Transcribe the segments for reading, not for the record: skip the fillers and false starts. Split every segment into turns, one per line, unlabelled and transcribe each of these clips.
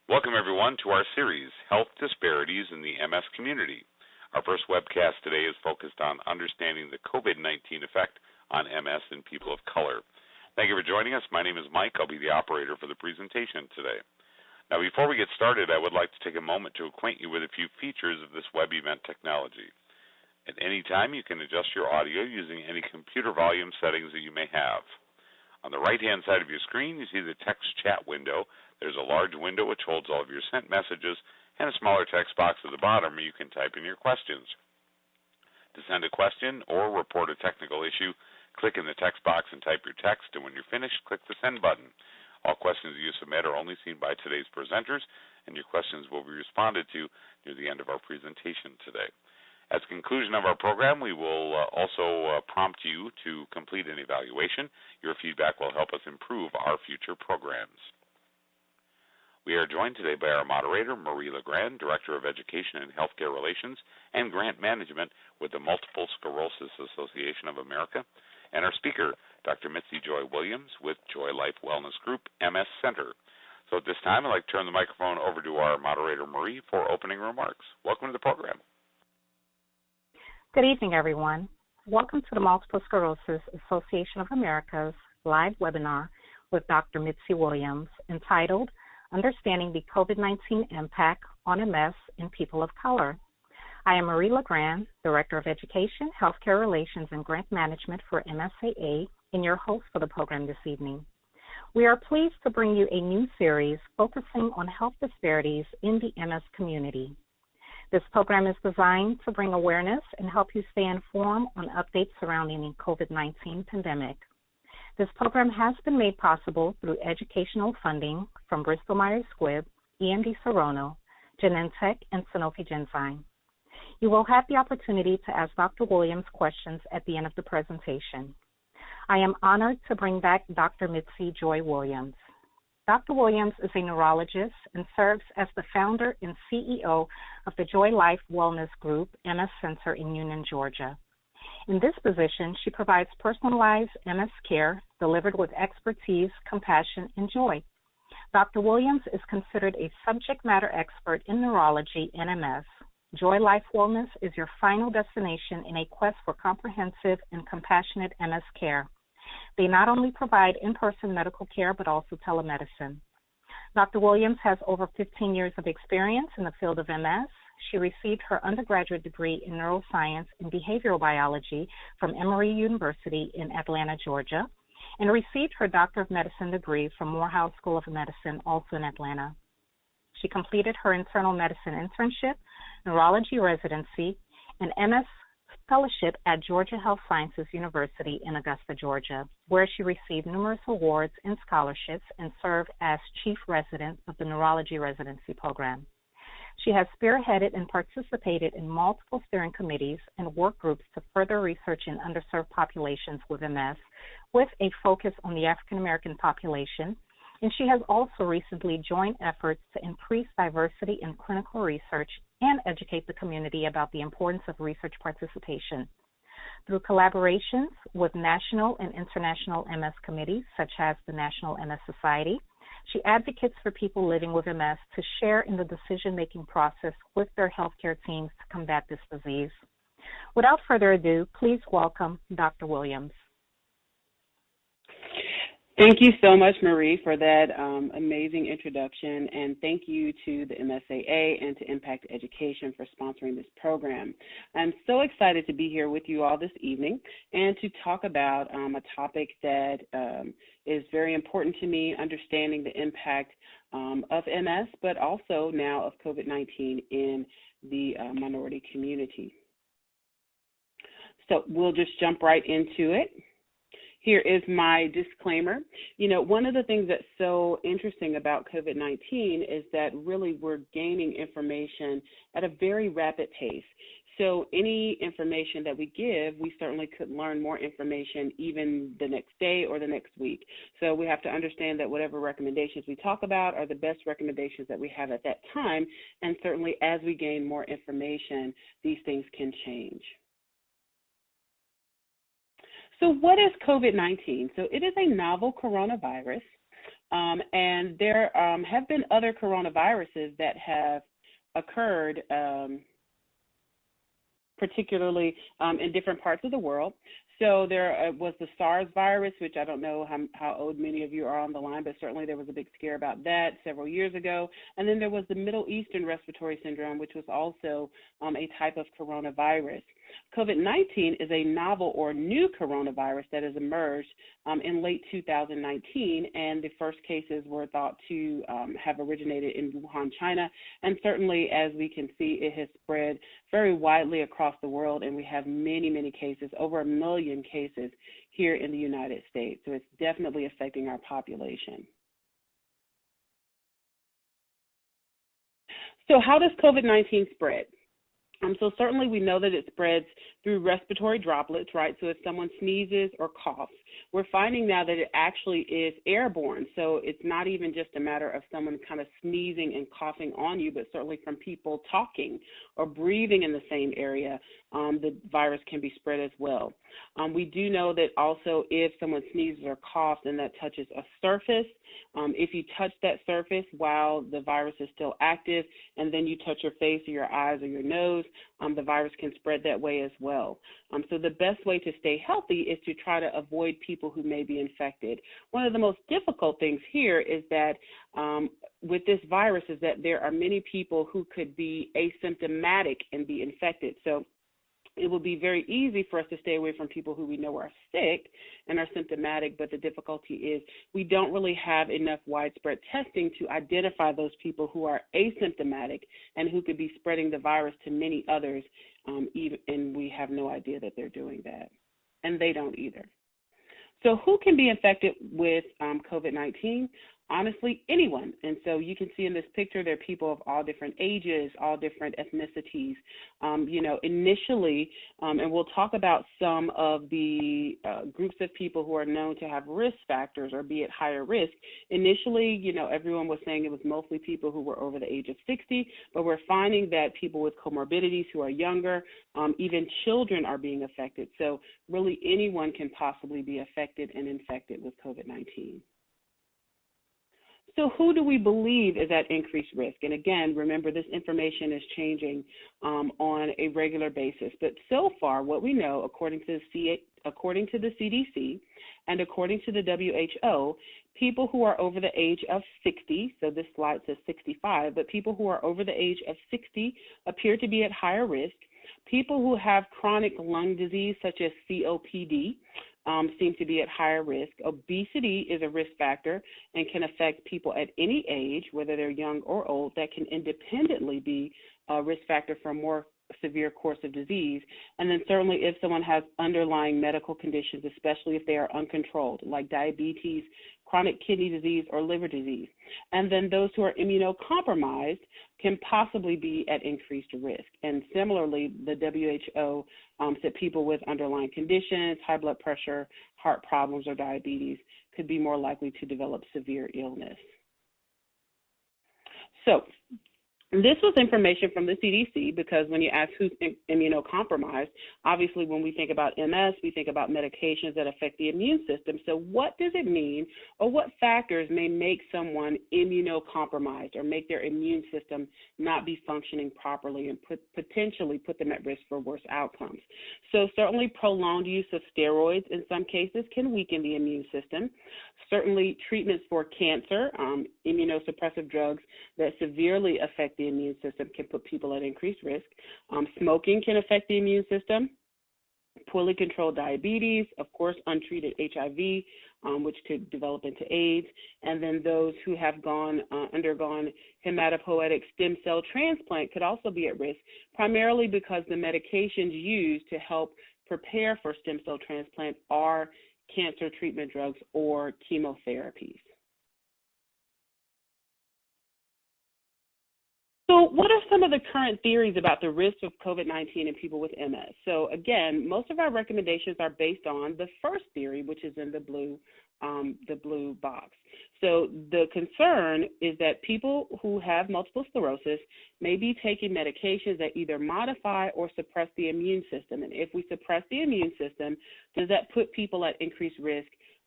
Welcome, everyone, to our series, Health Disparities in the MS Community. Our first webcast today is focused on understanding the COVID-19 effect on MS in people of color. Thank you for joining us. My name is Mike. I'll be the operator for the presentation today. Now, before we get started, I would like to take a moment to acquaint you with a few features of this web event technology. At any time, you can adjust your audio using any computer volume settings that you may have. On the right-hand side of your screen, you see the text chat window. There's a large window which holds all of your sent messages and a smaller text box at the bottom where you can type in your questions. To send a question or report a technical issue, click in the text box and type your text, and when you're finished, click the send button. All questions you submit are only seen by today's presenters, and your questions will be responded to near the end of our presentation today. At the conclusion of our program, we will also prompt you to complete an evaluation. Your feedback will help us improve our future programs. We are joined today by our moderator, Marie LeGrand, Director of Education and Healthcare Relations and Grant Management with the Multiple Sclerosis Association of America, and our speaker, Dr. Mitzi Joy Williams with Joy Life Wellness Group, MS Center. So at this time, I'd like to turn the microphone over to our moderator, Marie, for opening remarks. Welcome to the program.
Good evening, everyone. Welcome to the Multiple Sclerosis Association of America's live webinar with Dr. Mitzi Williams entitled Understanding the COVID-19 Impact on MS in People of Color. I am Marie LeGrand, Director of Education, Healthcare Relations, and Grant Management for MSAA, and your host for the program this evening. We are pleased to bring you a new series focusing on health disparities in the MS community. This program is designed to bring awareness and help you stay informed on updates surrounding the COVID-19 pandemic. This program has been made possible through educational funding from Bristol Myers Squibb, EMD Serono, Genentech, and Sanofi Genzyme. You will have the opportunity to ask Dr. Williams questions at the end of the presentation. I am honored to bring back Dr. Mitzi Joy Williams. Dr. Williams is a neurologist and serves as the founder and CEO of the Joy Life Wellness Group, MS Center in Union, Georgia. In this position, she provides personalized MS care delivered with expertise, compassion, and joy. Dr. Williams is considered a subject matter expert in neurology and MS. Joy Life Wellness is your final destination in a quest for comprehensive and compassionate MS care. They not only provide in-person medical care, but also telemedicine. Dr. Williams has over 15 years of experience in the field of MS. She received her undergraduate degree in neuroscience and behavioral biology from Emory University in Atlanta, Georgia, and received her Doctor of Medicine degree from Morehouse School of Medicine, also in Atlanta. She completed her internal medicine internship, neurology residency, and MS fellowship at Georgia Health Sciences University in Augusta, Georgia, where she received numerous awards and scholarships and served as chief resident of the neurology residency program. She has spearheaded and participated in multiple steering committees and work groups to further research in underserved populations with MS, with a focus on the African American population, and she has also recently joined efforts to increase diversity in clinical research and educate the community about the importance of research participation. Through collaborations with national and international MS committees, such as the National MS Society, she advocates for people living with MS to share in the decision-making process with their healthcare teams to combat this disease. Without further ado, please welcome Dr. Williams.
Thank you so much, Marie, for that amazing introduction, and thank you to the MSAA and to Impact Education for sponsoring this program. I'm so excited to be here with you all this evening and to talk about a topic that is very important to me, understanding the impact of MS, but also now of COVID-19 in the minority community. So we'll just jump right into it. Here is my disclaimer. You know, one of the things that's so interesting about COVID-19 is that really we're gaining information at a very rapid pace. So any information that we give, we certainly could learn more information even the next day or the next week. So we have to understand that whatever recommendations we talk about are the best recommendations that we have at that time. And certainly as we gain more information, these things can change. So what is COVID-19? So it is a novel coronavirus And there have been other coronaviruses that have occurred, particularly in different parts of the world. So there was the SARS virus, which I don't know how old many of you are on the line, but certainly there was a big scare about that several years ago. And then there was the Middle Eastern Respiratory Syndrome, which was also a type of coronavirus. COVID-19 is a novel or new coronavirus that has emerged in late 2019, and the first cases were thought to have originated in Wuhan, China. And certainly, as we can see, it has spread very widely across the world, and we have many, many cases, over 1 million cases here in the United States. So it's definitely affecting our population. So how does COVID-19 spread? So certainly we know that it spreads through respiratory droplets, right? So if someone sneezes or coughs, we're finding now that it actually is airborne. So it's not even just a matter of someone kind of sneezing and coughing on you, but certainly from people talking or breathing in the same area, the virus can be spread as well. We do know that also if someone sneezes or coughs and that touches a surface, if you touch that surface while the virus is still active and then you touch your face or your eyes or your nose, the virus can spread that way as well. So the best way to stay healthy is to try to avoid people who may be infected. One of the most difficult things here is that with this virus is that there are many people who could be asymptomatic and be infected. So it will be very easy for us to stay away from people who we know are sick and are symptomatic, but the difficulty is we don't really have enough widespread testing to identify those people who are asymptomatic and who could be spreading the virus to many others, and we have no idea that they're doing that, and they don't either. So who can be infected with COVID-19? Honestly, anyone. And so you can see in this picture, there are people of all different ages, all different ethnicities. Initially, and we'll talk about some of the groups of people who are known to have risk factors or be at higher risk. Initially, everyone was saying it was mostly people who were over the age of 60, but we're finding that people with comorbidities who are younger, even children are being affected. So really anyone can possibly be affected and infected with COVID-19. So who do we believe is at increased risk? And again, remember, this information is changing on a regular basis. But so far, what we know, according to the CDC and according to the WHO, people who are over the age of 60, so this slide says 65, but people who are over the age of 60 appear to be at higher risk. People who have chronic lung disease, such as COPD, seem to be at higher risk. Obesity is a risk factor and can affect people at any age, whether they're young or old. That can independently be a risk factor for a more severe course of disease. And then certainly if someone has underlying medical conditions, especially if they are uncontrolled, like diabetes, chronic kidney disease, or liver disease. And then those who are immunocompromised can possibly be at increased risk. And similarly, the WHO said people with underlying conditions, high blood pressure, heart problems, or diabetes could be more likely to develop severe illness. So this was information from the CDC, because when you ask who's immunocompromised, obviously when we think about MS, we think about medications that affect the immune system. So what does it mean, or what factors may make someone immunocompromised or make their immune system not be functioning properly and potentially put them at risk for worse outcomes? So certainly prolonged use of steroids in some cases can weaken the immune system. Certainly treatments for cancer, immunosuppressive drugs that severely affect the immune system can put people at increased risk. Smoking can affect the immune system. Poorly controlled diabetes, of course, untreated HIV, which could develop into AIDS, and then those who have undergone hematopoietic stem cell transplant could also be at risk, primarily because the medications used to help prepare for stem cell transplant are cancer treatment drugs or chemotherapies. So what are some of the current theories about the risks of COVID-19 in people with MS? So again, most of our recommendations are based on the first theory, which is in the blue box. So the concern is that people who have multiple sclerosis may be taking medications that either modify or suppress the immune system. And if we suppress the immune system, does that put people at increased risk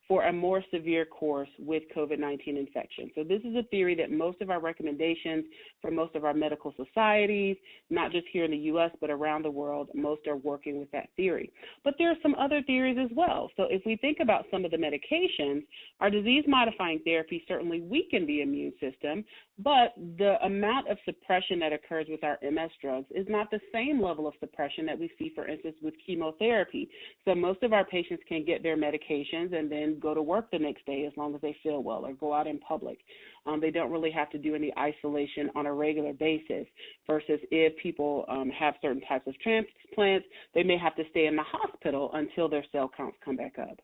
for a more severe course with COVID-19 infection. So this is a theory that most of our recommendations for most of our medical societies, not just here in the U.S., but around the world, most are working with that theory. But there are some other theories as well. So if we think about some of the medications, our disease-modifying therapy certainly weaken the immune system, but the amount of suppression that occurs with our MS drugs is not the same level of suppression that we see, for instance, with chemotherapy. So most of our patients can get their medications and then go to work the next day as long as they feel well, or go out in public. They don't really have to do any isolation on a regular basis, versus if people have certain types of transplants, they may have to stay in the hospital until their cell counts come back up.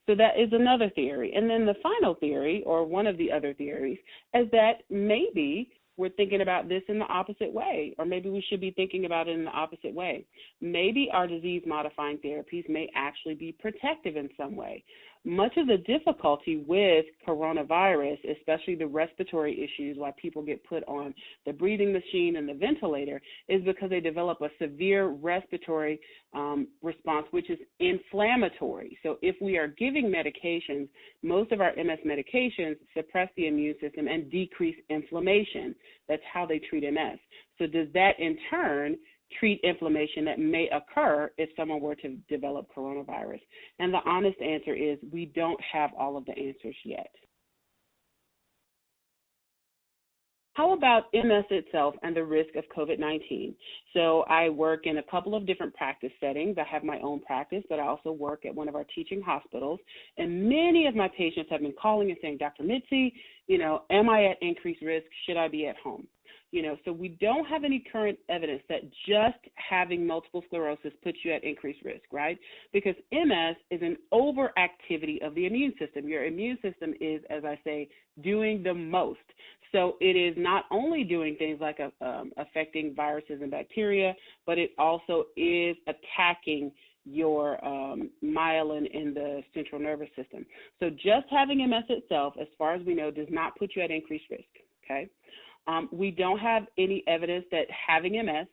So that is another theory. And then the final theory, or one of the other theories, is that maybe we're thinking about this in the opposite way, or maybe we should be thinking about it in the opposite way. Maybe our disease-modifying therapies may actually be protective in some way. Much of the difficulty with coronavirus, especially the respiratory issues, why people get put on the breathing machine and the ventilator, is because they develop a severe respiratory response, which is inflammatory. So if we are giving medications, most of our MS medications suppress the immune system and decrease inflammation. That's how they treat MS. So does that in turn treat inflammation that may occur if someone were to develop coronavirus? And the honest answer is we don't have all of the answers yet. How about MS itself and the risk of COVID-19? So I work in a couple of different practice settings. I have my own practice, but I also work at one of our teaching hospitals. And many of my patients have been calling and saying, Dr. Mitzi, am I at increased risk? Should I be at home? So we don't have any current evidence that just having multiple sclerosis puts you at increased risk, right? Because MS is an overactivity of the immune system. Your immune system is, as I say, doing the most. So it is not only doing things like affecting viruses and bacteria, but it also is attacking your myelin in the central nervous system. So just having MS itself, as far as we know, does not put you at increased risk, okay? We don't have any evidence that having MS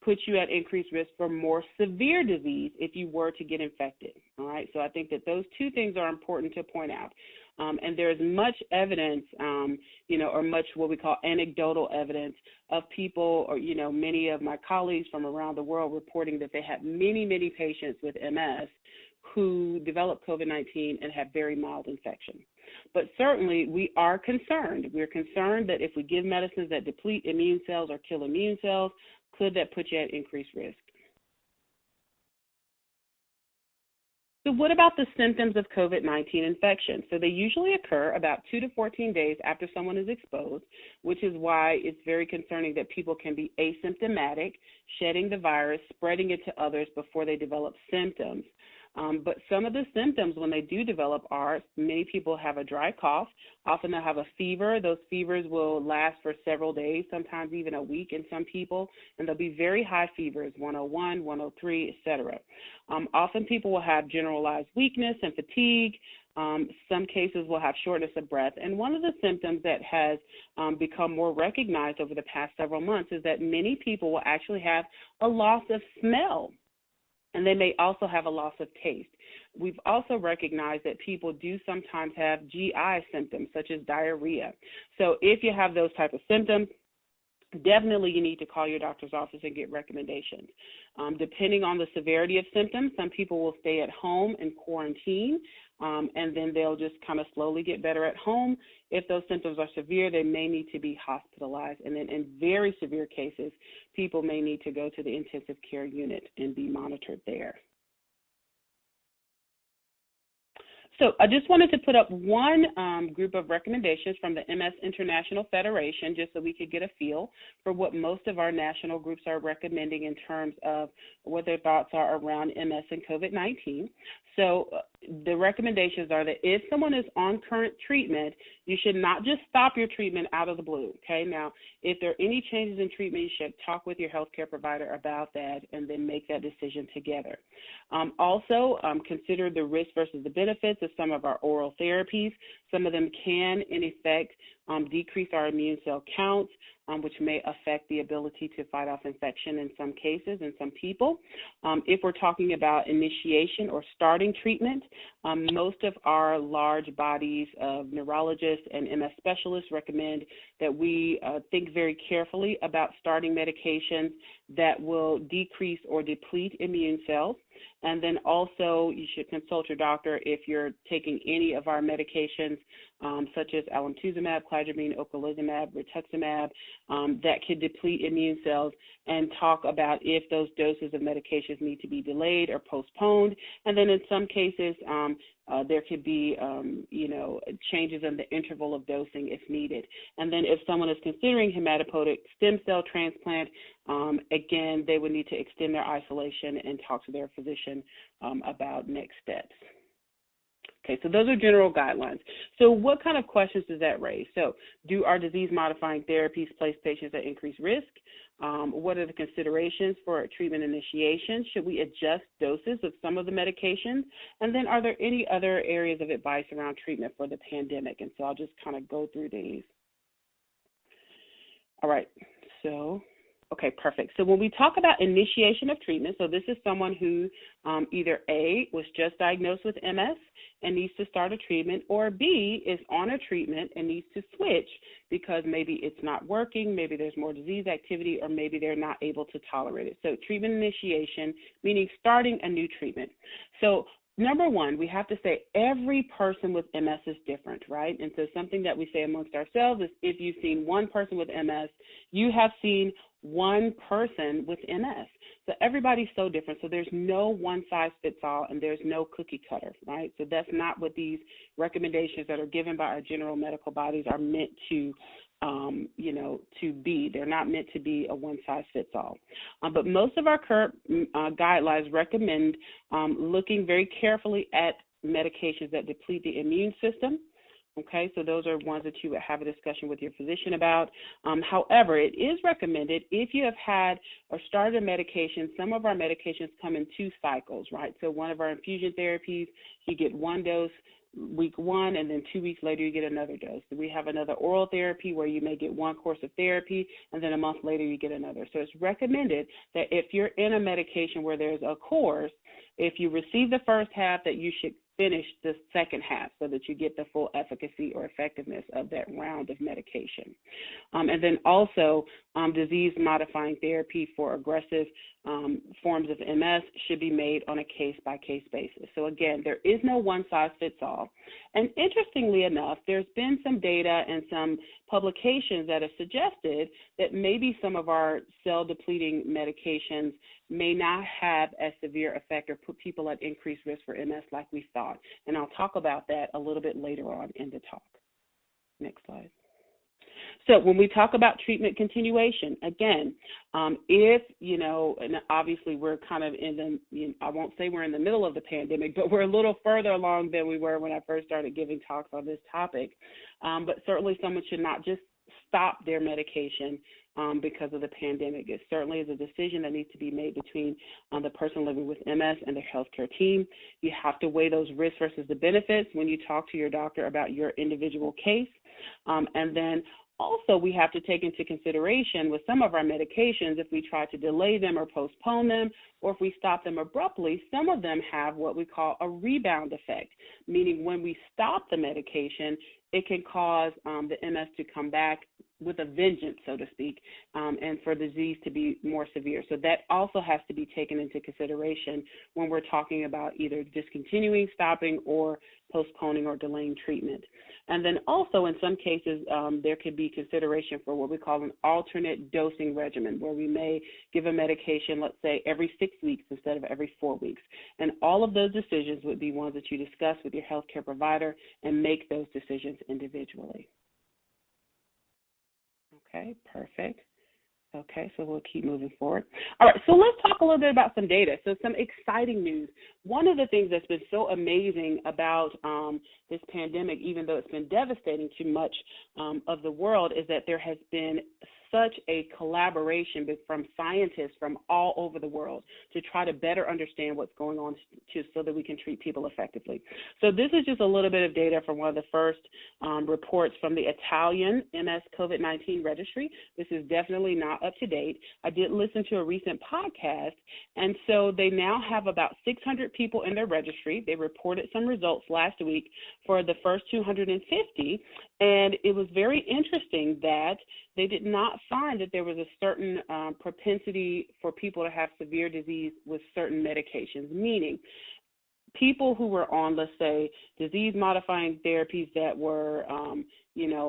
puts you at increased risk for more severe disease if you were to get infected, all right? So I think that those two things are important to point out. And there's much evidence, or much what we call anecdotal evidence of people, or, many of my colleagues from around the world reporting that they had many, many patients with MS who developed COVID-19 and had very mild infection. But certainly we are concerned. We're concerned that if we give medicines that deplete immune cells or kill immune cells, could that put you at increased risk? So what about the symptoms of COVID-19 infection? So they usually occur about 2 to 14 days after someone is exposed, which is why it's very concerning that people can be asymptomatic, shedding the virus, spreading it to others before they develop symptoms. But some of the symptoms when they do develop are, many people have a dry cough. Often they'll have a fever. Those fevers will last for several days, sometimes even a week in some people, and they'll be very high fevers, 101, 103, et cetera. Often people will have generalized weakness and fatigue. Some cases will have shortness of breath. And one of the symptoms that has become more recognized over the past several months is that many people will actually have a loss of smell, and they may also have a loss of taste. We've also recognized that people do sometimes have GI symptoms, such as diarrhea. So if you have those type of symptoms, definitely you need to call your doctor's office and get recommendations. Depending on the severity of symptoms, some people will stay at home and quarantine, and then they'll just kind of slowly get better at home. If those symptoms are severe, they may need to be hospitalized. And then in very severe cases, people may need to go to the intensive care unit and be monitored there. So I just wanted to put up one group of recommendations from the MS International Federation, just so we could get a feel for what most of our national groups are recommending in terms of what their thoughts are around MS and COVID-19. So the recommendations are that if someone is on current treatment, you should not just stop your treatment out of the blue, okay? Now, if there are any changes in treatment, you should talk with your healthcare provider about that and then make that decision together. Also, consider the risk versus the benefits of some of our oral therapies. Some of them can, in effect, decrease our immune cell counts, which may affect the ability to fight off infection in some cases, in some people. If we're talking about initiation or starting treatment, most of our large bodies of neurologists and MS specialists recommend that we think very carefully about starting medications that will decrease or deplete immune cells. And then also you should consult your doctor if you're taking any of our medications, such as alemtuzumab, cladribine, ocrelizumab, rituximab, that could deplete immune cells, and talk about if those doses of medications need to be delayed or postponed. And then in some cases, there could be, changes in the interval of dosing if needed. And then if someone is considering hematopoietic stem cell transplant, again, they would need to extend their isolation and talk to their physician about next steps. Okay, so those are general guidelines. So what kind of questions does that raise? So do our disease-modifying therapies place patients at increased risk? What are the considerations for treatment initiation? Should we adjust doses of some of the medications? And then are there any other areas of advice around treatment for the pandemic? And so I'll just kind of go through these. All right, so okay, perfect. So when we talk about initiation of treatment, so this is someone who either A, was just diagnosed with MS and needs to start a treatment, or B, is on a treatment and needs to switch because maybe it's not working, maybe there's more disease activity, or maybe they're not able to tolerate it. So treatment initiation, meaning starting a new treatment. So number one, we have to say every person with MS is different, right? And so something that we say amongst ourselves is if you've seen one person with MS, you have seen one person with MS. So everybody's so different. So there's no one size fits all, and there's no cookie cutter, right? So that's not what these recommendations that are given by our general medical bodies are meant to to be. They're not meant to be a one-size-fits-all. But most of our current guidelines recommend looking very carefully at medications that deplete the immune system. Okay, so those are ones that you would have a discussion with your physician about. However, it is recommended if you have had or started a medication, some of our medications come in 2 cycles, right? So one of our infusion therapies, you get 1 dose week 1, and then 2 weeks later you get another dose. So we have another oral therapy where you may get 1 course of therapy, and then a month later you get another. So it's recommended that if you're in a medication where there's a course, if you receive the first half, that you should finish the second half so that you get the full efficacy or effectiveness of that round of medication. And then also disease-modifying therapy for aggressive forms of MS should be made on a case-by-case basis. So again, there is no one-size-fits-all. And interestingly enough, there's been some data and some publications that have suggested that maybe some of our cell-depleting medications may not have as severe effect or put people at increased risk for MS like we thought. And I'll talk about that a little bit later on in the talk. Next slide. So when we talk about treatment continuation, again, if, and obviously we're kind of in the, I won't say we're in the middle of the pandemic, but we're a little further along than we were when I first started giving talks on this topic. But certainly someone should not just stop their medication because of the pandemic. It certainly is a decision that needs to be made between the person living with MS and their healthcare team. You have to weigh those risks versus the benefits when you talk to your doctor about your individual case. And then also, we have to take into consideration with some of our medications, if we try to delay them or postpone them, or if we stop them abruptly, some of them have what we call a rebound effect, meaning when we stop the medication, it can cause the MS to come back with a vengeance, so to speak, and for the disease to be more severe. So that also has to be taken into consideration when we're talking about either discontinuing, stopping, or postponing or delaying treatment. And then also in some cases, there could be consideration for what we call an alternate dosing regimen, where we may give a medication, let's say, every 6 weeks instead of every 4 weeks. And all of those decisions would be ones that you discuss with your healthcare provider and make those decisions individually. Okay, perfect. Okay, so we'll keep moving forward. All right, so let's talk a little bit about some data. So some exciting news. One of the things that's been so amazing about this pandemic, even though it's been devastating to much of the world, is that there has been such a collaboration from scientists from all over the world to try to better understand what's going on so that we can treat people effectively. So this is just a little bit of data from one of the first reports from the Italian MS COVID-19 Registry. This is definitely not up to date. I did listen to a recent podcast, and so they now have about 600 people in their registry. They reported some results last week for the first 250, and it was very interesting that they did not find that there was a certain propensity for people to have severe disease with certain medications, meaning people who were on, let's say, disease-modifying therapies that were,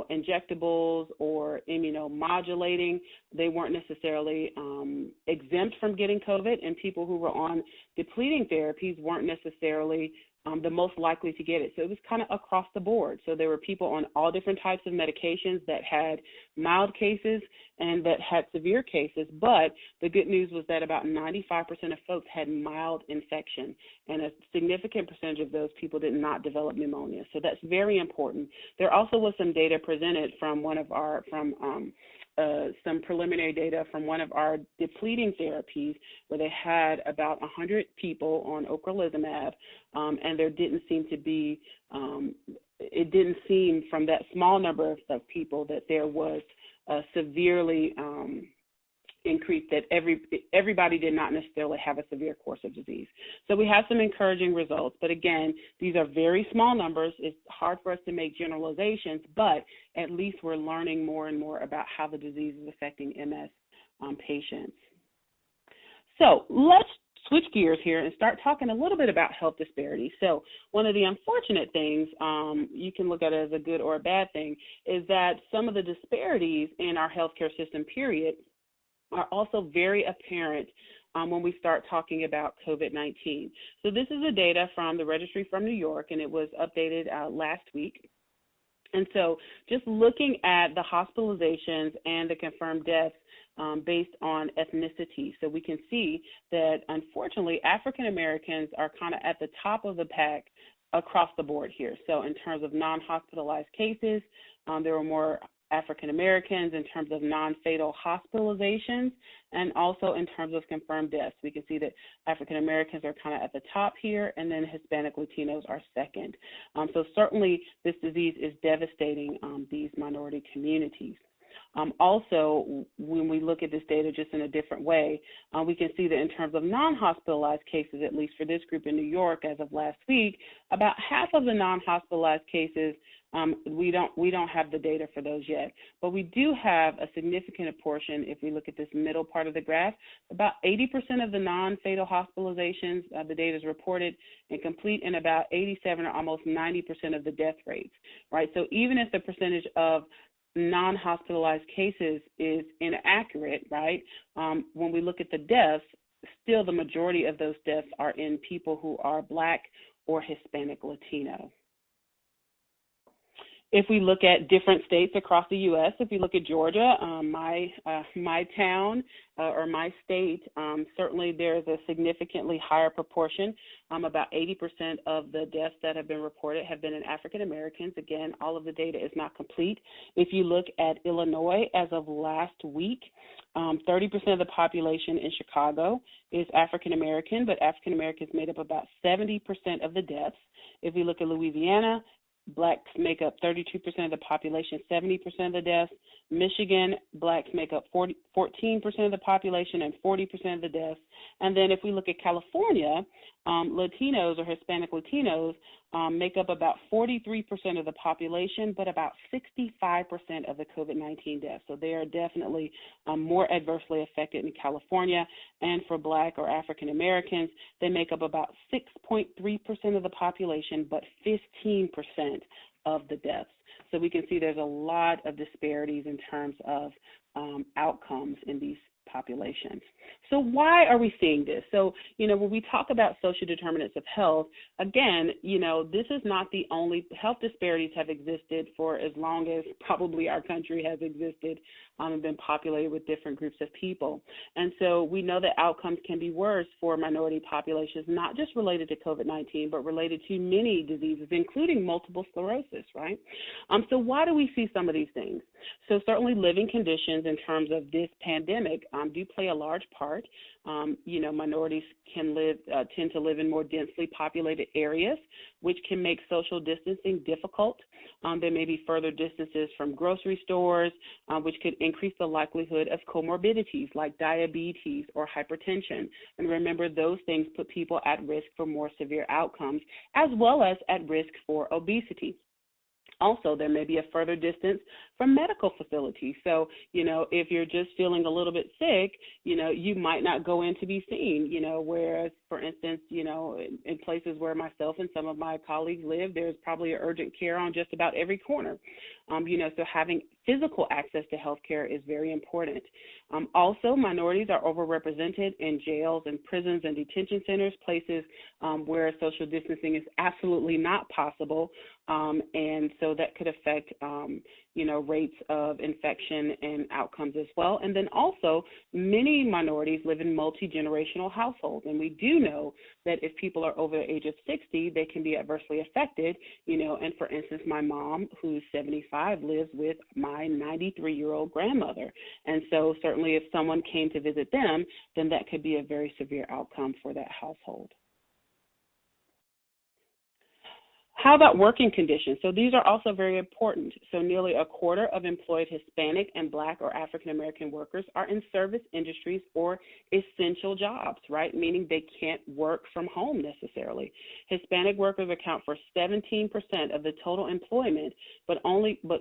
injectables or immunomodulating, they weren't necessarily exempt from getting COVID, and people who were on depleting therapies weren't necessarily the most likely to get it. So it was kind of across the board. So there were people on all different types of medications that had mild cases and that had severe cases, but the good news was that about 95% of folks had mild infection, and a significant percentage of those people did not develop pneumonia. So that's very important. There also was some data presented from some preliminary data from one of our depleting therapies where they had about 100 people on ocrelizumab, and there didn't seem to be, it didn't seem from that small number of people that there was severely increased, that everybody did not necessarily have a severe course of disease. So we have some encouraging results, but again, these are very small numbers. It's hard for us to make generalizations, but at least we're learning more and more about how the disease is affecting MS patients. So let's switch gears here and start talking a little bit about health disparities. So one of the unfortunate things, you can look at it as a good or a bad thing, is that some of the disparities in our healthcare system, period, are also very apparent when we start talking about COVID-19. So this is the data from the Registry from New York, and it was updated last week. And so just looking at the hospitalizations and the confirmed deaths based on ethnicity. So we can see that, unfortunately, African Americans are kind of at the top of the pack across the board here. So in terms of non-hospitalized cases, there were more African Americans in terms of non-fatal hospitalizations, and also in terms of confirmed deaths. We can see that African Americans are kind of at the top here, and then Hispanic Latinos are second. So certainly this disease is devastating these minority communities. Also, when we look at this data just in a different way, we can see that in terms of non-hospitalized cases, at least for this group in New York as of last week, about half of the non-hospitalized cases, we don't have the data for those yet, but we do have a significant portion. If we look at this middle part of the graph, about 80% of the non-fatal hospitalizations, the data is reported and complete, and about 87 or almost 90% of the death rates, right? So even if the percentage of non-hospitalized cases is inaccurate, right? When we look at the deaths, still the majority of those deaths are in people who are Black or Hispanic Latino. If we look at different states across the U.S., if we look at Georgia, my town or my state, certainly there is a significantly higher proportion. About 80% of the deaths that have been reported have been in African Americans. Again, all of the data is not complete. If you look at Illinois as of last week, 30% of the population in Chicago is African American, but African Americans made up about 70% of the deaths. If we look at Louisiana, Blacks make up 32% of the population, 70% of the deaths. Michigan, Blacks make up 14% of the population and 40% of the deaths. And then if we look at California, Latinos or Hispanic Latinos make up about 43% of the population, but about 65% of the COVID-19 deaths. So they are definitely more adversely affected in California. And for Black or African Americans, they make up about 6.3% of the population, but 15% of the deaths. So we can see there's a lot of disparities in terms of outcomes in these populations. So why are we seeing this? So, when we talk about social determinants of health, again, this is not the only, health disparities have existed for as long as probably our country has existed and been populated with different groups of people. And so we know that outcomes can be worse for minority populations, not just related to COVID-19, but related to many diseases, including multiple sclerosis, right? So why do we see some of these things? So certainly living conditions in terms of this pandemic do play a large part. Minorities can tend to live in more densely populated areas, which can make social distancing difficult. There may be further distances from grocery stores, which could increase the likelihood of comorbidities like diabetes or hypertension. And remember, those things put people at risk for more severe outcomes, as well as at risk for obesity. Also, there may be a further distance from medical facilities. So, if you're just feeling a little bit sick, you might not go in to be seen, whereas, for instance, in places where myself and some of my colleagues live, there's probably urgent care on just about every corner. So having physical access to health care is very important. Also, minorities are overrepresented in jails and prisons and detention centers, places where social distancing is absolutely not possible. And so that could affect, rates of infection and outcomes as well. And then also, many minorities live in multi-generational households. And we do know that if people are over the age of 60, they can be adversely affected, and for instance, my mom, who's 75, lives with my 93-year-old grandmother. And so certainly if someone came to visit them, then that could be a very severe outcome for that household. How about working conditions? So these are also very important. So nearly a quarter of employed Hispanic and Black or African American workers are in service industries or essential jobs, right? Meaning they can't work from home necessarily. Hispanic workers account for 17% of the total employment, but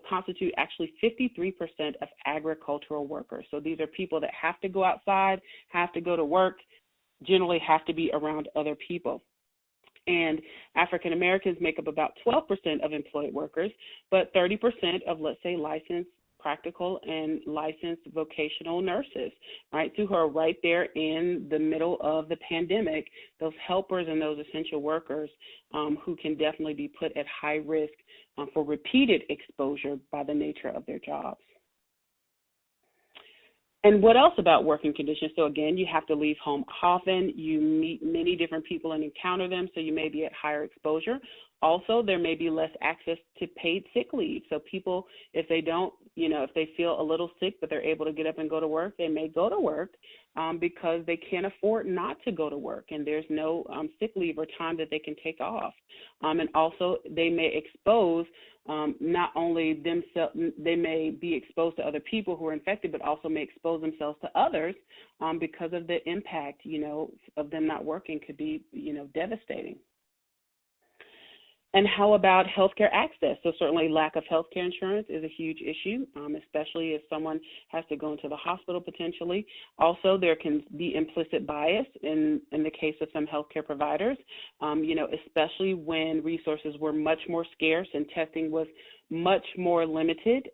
constitute actually 53% of agricultural workers. So these are people that have to go outside, have to go to work, generally have to be around other people. And African Americans make up about 12% of employed workers, but 30% of, let's say, licensed practical and licensed vocational nurses, right, who are right there in the middle of the pandemic, those helpers and those essential workers who can definitely be put at high risk for repeated exposure by the nature of their jobs. And what else about working conditions? So again, you have to leave home often. You meet many different people and encounter them, so you may be at higher exposure. Also, there may be less access to paid sick leave. So people, if they don't, if they feel a little sick but they're able to get up and go to work, they may go to work because they can't afford not to go to work, and there's no sick leave or time that they can take off. And also, they may expose not only themselves, they may be exposed to other people who are infected, but also may expose themselves to others because of the impact, of them not working could be, devastating. And how about healthcare access? So certainly lack of healthcare insurance is a huge issue, especially if someone has to go into the hospital potentially. Also, there can be implicit bias in the case of some healthcare providers, especially when resources were much more scarce and testing was much more limited.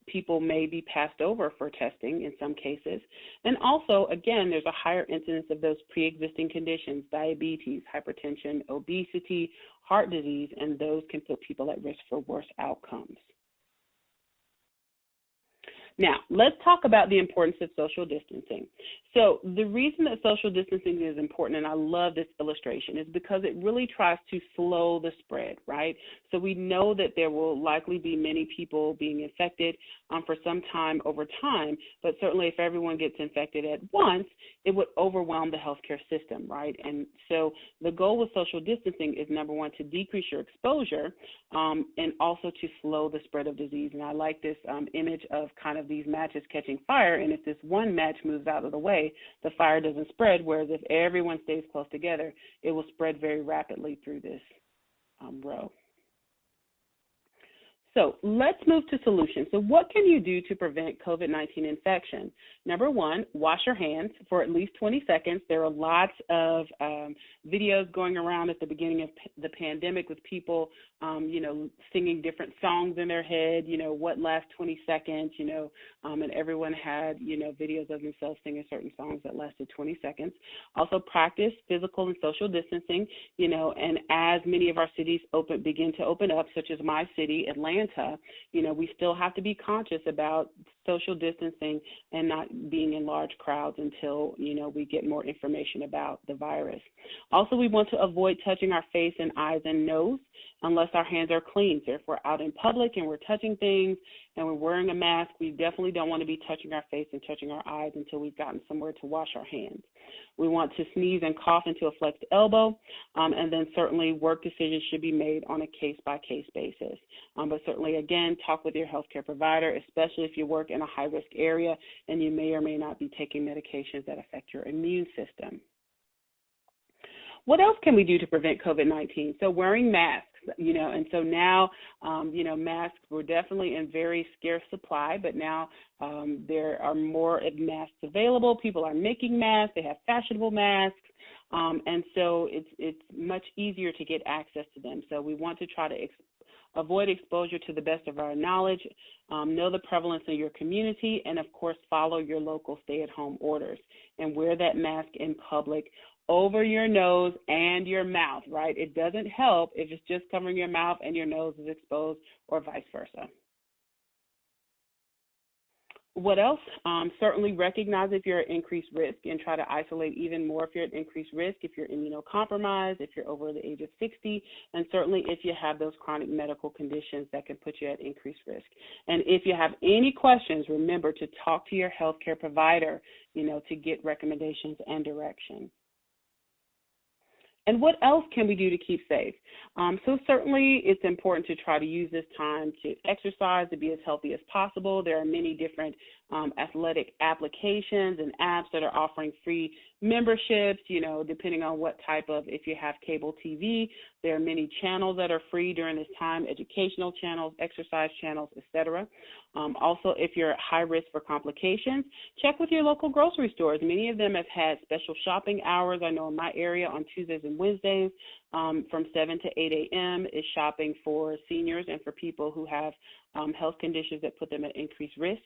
People may be passed over for testing in some cases. And also, again, there's a higher incidence of those pre-existing conditions, diabetes, hypertension, obesity, heart disease, and those can put people at risk for worse outcomes. Now, let's talk about the importance of social distancing. So the reason that social distancing is important, and I love this illustration, is because it really tries to slow the spread, right? So we know that there will likely be many people being infected for some time over time, but certainly if everyone gets infected at once, it would overwhelm the healthcare system, right? And so the goal with social distancing is, number one, to decrease your exposure and also to slow the spread of disease. And I like this image of kind of these matches catching fire, and if this one match moves out of the way, the fire doesn't spread, whereas if everyone stays close together, it will spread very rapidly through this row. So let's move to solutions. So what can you do to prevent COVID-19 infection? Number one, wash your hands for at least 20 seconds. There are lots of videos going around at the beginning of the pandemic with people, singing different songs in their head, what lasts 20 seconds, and everyone had, videos of themselves singing certain songs that lasted 20 seconds. Also practice physical and social distancing, and as many of our cities begin to open up, such as my city, Atlanta, we still have to be conscious about social distancing and not being in large crowds until, we get more information about the virus. Also, we want to avoid touching our face and eyes and nose unless our hands are clean. So if we're out in public and we're touching things and we're wearing a mask, we definitely don't want to be touching our face and touching our eyes until we've gotten somewhere to wash our hands. We want to sneeze and cough into a flexed elbow, and then certainly work decisions should be made on a case-by-case basis. But certainly, again, talk with your healthcare provider, especially if you work in a high-risk area and you may or may not be taking medications that affect your immune system. What else can we do to prevent COVID-19? So wearing masks, and so now, masks were definitely in very scarce supply, but now there are more masks available. People are making masks. They have fashionable masks. And so it's much easier to get access to them. So we want to try to avoid exposure to the best of our knowledge, know the prevalence in your community, and, of course, follow your local stay-at-home orders and wear that mask in public over your nose and your mouth, right? It doesn't help if it's just covering your mouth and your nose is exposed or vice versa. What else? Certainly recognize if you're at increased risk and try to isolate even more if you're at increased risk, if you're immunocompromised, if you're over the age of 60, and certainly if you have those chronic medical conditions that can put you at increased risk. And if you have any questions, remember to talk to your healthcare provider, to get recommendations and direction. And what else can we do to keep safe? So certainly it's important to try to use this time to exercise, to be as healthy as possible. There are many different athletic applications and apps that are offering free memberships, depending on what type of, if you have cable TV, there are many channels that are free during this time, educational channels, exercise channels, etc. Also, if you're at high risk for complications, check with your local grocery stores. Many of them have had special shopping hours. I know in my area on Tuesdays and Wednesdays from 7 to 8 a.m. is shopping for seniors and for people who have health conditions that put them at increased risk.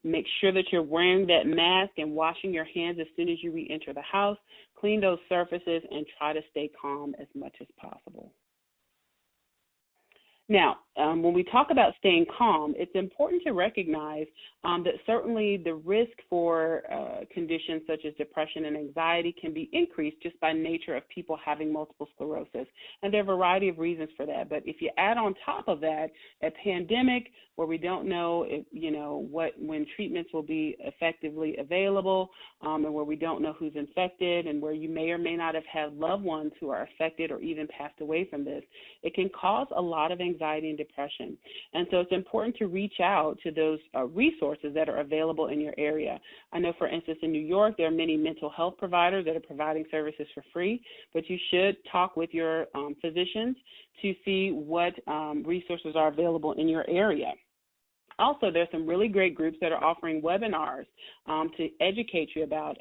Make sure that you're wearing that mask and washing your hands as soon as you re-enter the house. Clean those surfaces and try to stay calm as much as possible. Now, when we talk about staying calm, it's important to recognize that certainly the risk for conditions such as depression and anxiety can be increased just by nature of people having multiple sclerosis. And there are a variety of reasons for that. But if you add on top of that a pandemic where we don't know, when treatments will be effectively available, and where we don't know who's infected, and where you may or may not have had loved ones who are affected or even passed away from this, it can cause a lot of anxiety and depression. And so it's important to reach out to those resources that are available in your area. I know, for instance, in New York, there are many mental health providers that are providing services for free, but you should talk with your physicians to see what resources are available in your area. Also, there's some really great groups that are offering webinars to educate you about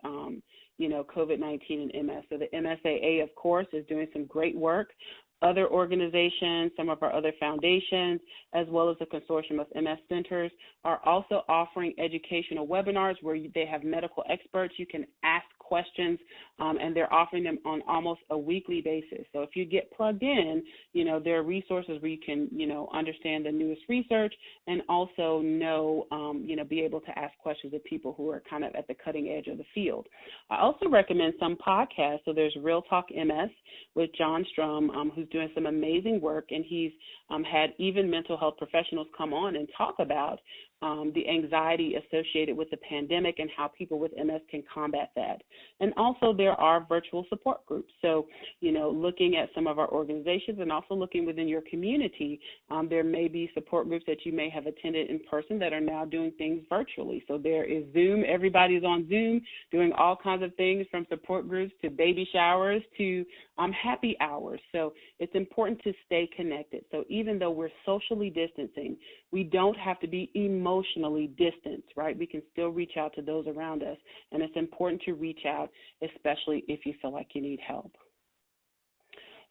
COVID-19 and MS. So the MSAA, of course, is doing some great work. Other organizations, some of our other foundations, as well as the consortium of MS centers, are also offering educational webinars where they have medical experts. You can ask questions, and they're offering them on almost a weekly basis. So if you get plugged in, there are resources where you can, understand the newest research and also be able to ask questions of people who are kind of at the cutting edge of the field. I also recommend some podcasts. So there's Real Talk MS with John Strum, who's doing some amazing work, and he's had even mental health professionals come on and talk about the anxiety associated with the pandemic and how people with MS can combat that. And also there are virtual support groups. So, looking at some of our organizations and also looking within your community, there may be support groups that you may have attended in person that are now doing things virtually. So there is Zoom. Everybody's on Zoom doing all kinds of things, from support groups to baby showers to happy hours. So it's important to stay connected. So even though we're socially distancing, we don't have to be emotionally distanced, right? We can still reach out to those around us, and it's important to reach out, especially if you feel like you need help.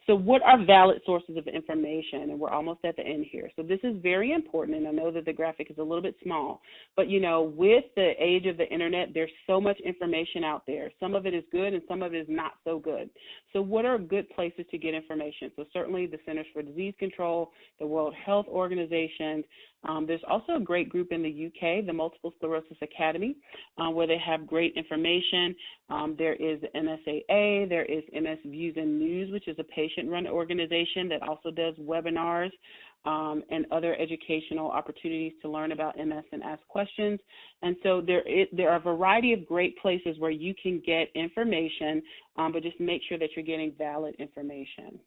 So what are valid sources of information? And we're almost at the end here. So this is very important, and I know that the graphic is a little bit small, but with the age of the internet, there's so much information out there. Some of it is good and some of it is not so good. So what are good places to get information? So certainly the Centers for Disease Control, the World Health Organization. There's also a great group in the UK, the Multiple Sclerosis Academy, where they have great information. There is the MSAA, there is MS Views and News, which is a patient-run organization that also does webinars and other educational opportunities to learn about MS and ask questions. And so there are a variety of great places where you can get information, but just make sure that you're getting valid information.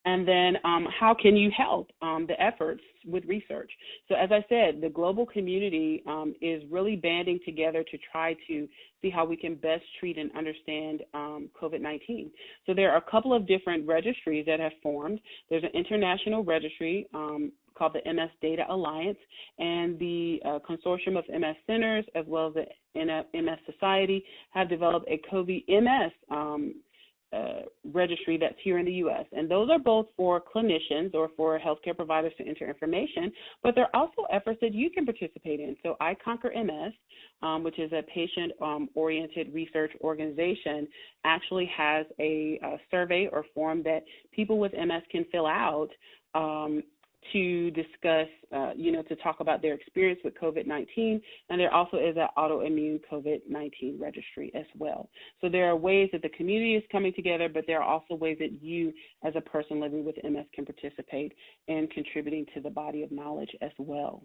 And then how can you help the efforts with research? So as I said, the global community is really banding together to try to see how we can best treat and understand COVID-19. So there are a couple of different registries that have formed. There's an international registry called the MS Data Alliance, and the Consortium of MS Centers, as well as the MS Society, have developed a COVID-MS registry that's here in the U.S. And those are both for clinicians or for healthcare providers to enter information, but there are also efforts that you can participate in. So I Conquer MS, which is a patient-oriented research organization, actually has a survey or form that people with MS can fill out to discuss, to talk about their experience with COVID-19, and there also is an autoimmune COVID-19 registry as well. So there are ways that the community is coming together, but there are also ways that you as a person living with MS can participate in contributing to the body of knowledge as well.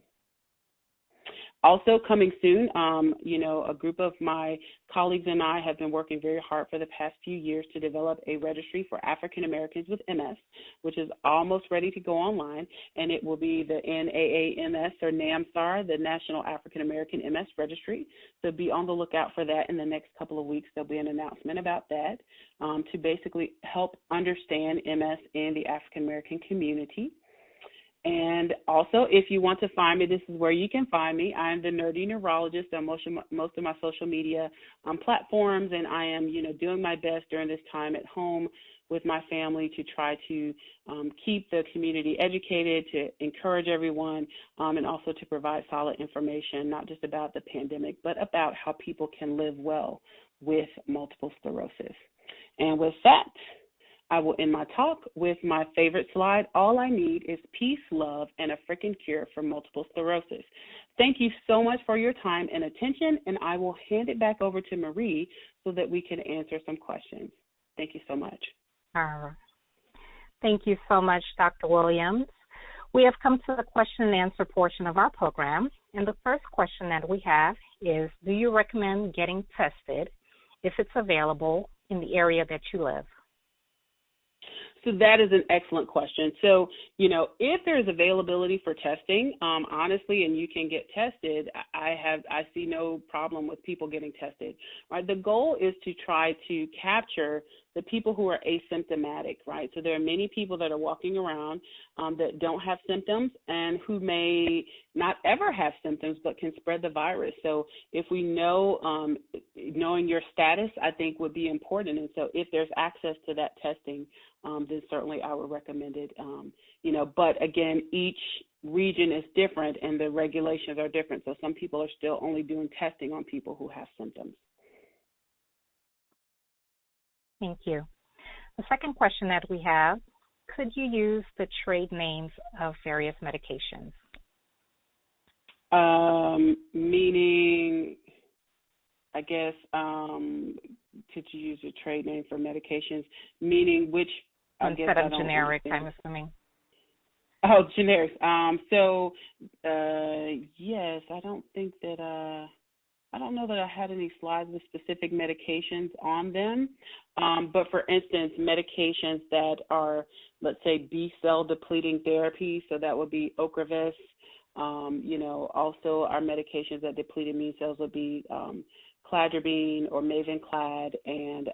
Also coming soon, a group of my colleagues and I have been working very hard for the past few years to develop a registry for African Americans with MS, which is almost ready to go online, and it will be the NAAMS or NAMSAR, the National African American MS Registry. So be on the lookout for that in the next couple of weeks. There'll be an announcement about that to basically help understand MS in the African American community. And also, if you want to find me, this is where you can find me. I am the Nerdy Neurologist on most of my social media platforms, and I am, doing my best during this time at home with my family to try to keep the community educated, to encourage everyone, and also to provide solid information, not just about the pandemic, but about how people can live well with multiple sclerosis. And with that, I will end my talk with my favorite slide. All I need is peace, love, and a freaking cure for multiple sclerosis. Thank you so much for your time and attention, and I will hand it back over to Marie so that we can answer some questions. Thank you so much.
All right. Thank you so much, Dr. Williams. We have come to the question and answer portion of our program, and the first question that we have is, do you recommend getting tested if it's available in the area that you live?
So that is an excellent question. So, if there's availability for testing, honestly, and you can get tested, I see no problem with people getting tested, right? The goal is to try to capture the people who are asymptomatic, right? So there are many people that are walking around that don't have symptoms and who may not ever have symptoms but can spread the virus. So if we know, knowing your status, I think would be important. And so if there's access to that testing, then certainly I would recommend it. But again, each region is different and the regulations are different. So some people are still only doing testing on people who have symptoms.
Thank you. The second question that we have, could you use the trade names of various medications?
Meaning, I guess, could you use a trade name for medications? Meaning which?
Instead of generic, I'm assuming.
Oh, generics. Yes, I don't know that I had any slides with specific medications on them. But for instance, medications that are, let's say, B cell depleting therapy, so that would be Ocrevus. Also our medications that deplete immune cells would be cladribine or Mavenclad and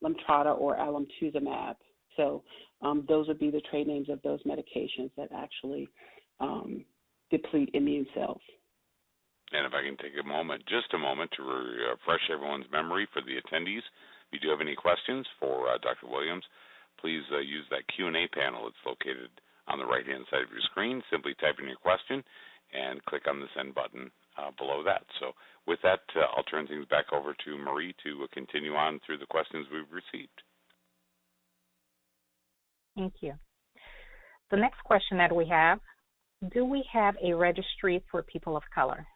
Lemtrada or alemtuzumab. So those would be the trade names of those medications that actually deplete immune cells.
And if I can take just a moment to refresh everyone's memory for the attendees, if you do have any questions for Dr. Williams, please use that Q&A panel. It's located on the right-hand side of your screen. Simply type in your question and click on the send button below that. So with that, I'll turn things back over to Marie to continue on through the questions we've received.
Thank you. The next question that we have, do we have a registry for people of color?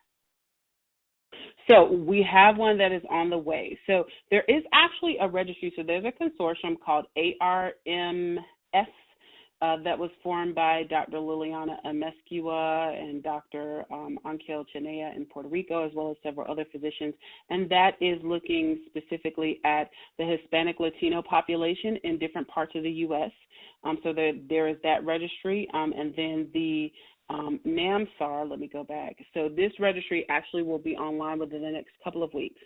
So we have one that is on the way. So there is actually a registry. So there's a consortium called ARMS that was formed by Dr. Liliana Amescua and Dr. Ankel Chenea in Puerto Rico, as well as several other physicians. And that is looking specifically at the Hispanic Latino population in different parts of the U.S. So there is that registry. And then the NAMSAR, let me go back. So this registry actually will be online within the next couple of weeks.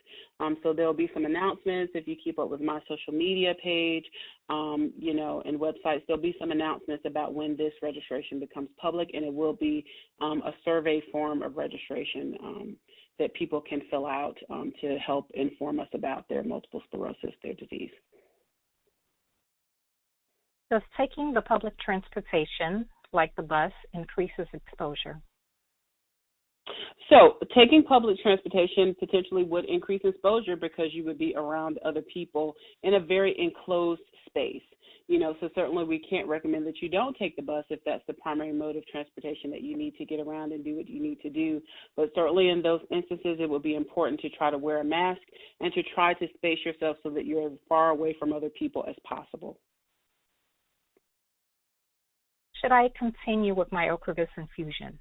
So there'll be some announcements if you keep up with my social media page, and websites. There'll be some announcements about when this registration becomes public, and it will be a survey form of registration that people can fill out to help inform us about their multiple sclerosis, their disease.
Does taking the public transportation, like the bus, increases exposure?
So taking public transportation potentially would increase exposure because you would be around other people in a very enclosed space. So certainly we can't recommend that you don't take the bus if that's the primary mode of transportation that you need to get around and do what you need to do. But certainly in those instances, it would be important to try to wear a mask and to try to space yourself so that you're as far away from other people as possible.
Should I continue with my Ocrevus infusion?